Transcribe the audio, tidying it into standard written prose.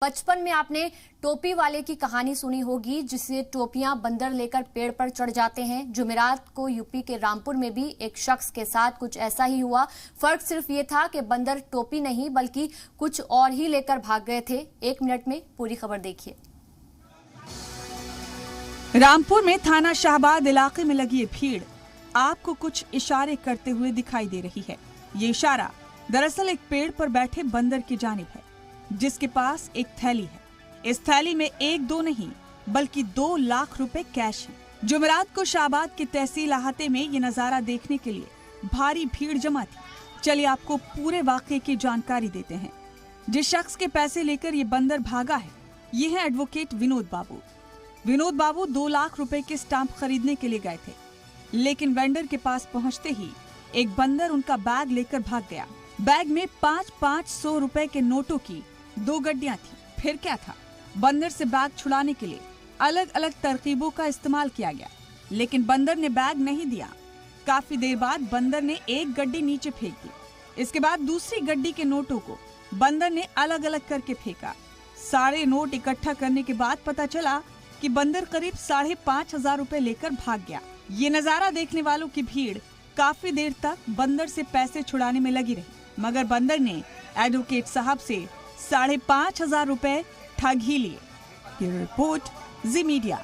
बचपन में आपने टोपी वाले की कहानी सुनी होगी, जिससे टोपियां बंदर लेकर पेड़ पर चढ़ जाते हैं। जुमेरात को यूपी के रामपुर में भी एक शख्स के साथ कुछ ऐसा ही हुआ। फर्क सिर्फ ये था कि बंदर टोपी नहीं बल्कि कुछ और ही लेकर भाग गए थे। 1 मिनट में पूरी खबर देखिए। रामपुर में थाना शाहबाद इलाके में लगी ये भीड़ आपको कुछ इशारे करते हुए दिखाई दे रही है। ये इशारा दरअसल एक पेड़ पर बैठे बंदर की जानिब है, जिसके पास एक थैली है। इस थैली में 1-2 नहीं बल्कि 2 लाख रुपए कैश है। जुमेरात को शाहबाद की तहसील अहाते में ये नजारा देखने के लिए भारी भीड़ जमा थी। चलिए आपको पूरे वाकये की जानकारी देते हैं। जिस शख्स के पैसे लेकर ये बंदर भागा है, ये है एडवोकेट विनोद बाबू। विनोद बाबू 2 लाख रुपए के स्टाम्प खरीदने के लिए गए थे, लेकिन वेंडर के पास पहुंचते ही एक बंदर उनका बैग लेकर भाग गया। बैग में 500 रुपए के नोटों की 2 गड्डियां थी। फिर क्या था, बंदर से बैग छुड़ाने के लिए अलग अलग तरकीबों का इस्तेमाल किया गया, लेकिन बंदर ने बैग नहीं दिया। काफी देर बाद बंदर ने एक गड्डी नीचे फेंक दी। इसके बाद दूसरी गड्डी के नोटों को बंदर ने अलग अलग करके फेंका। सारे नोट इकट्ठा करने के बाद पता चला कि बंदर करीब 5,500 रुपए लेकर भाग गया। ये नजारा देखने वालों की भीड़ काफी देर तक बंदर से पैसे छुड़ाने में लगी रही, मगर बंदर ने एडवोकेट साहब से 5,500 रुपए ठग ही लिए। ये रिपोर्ट जी मीडिया।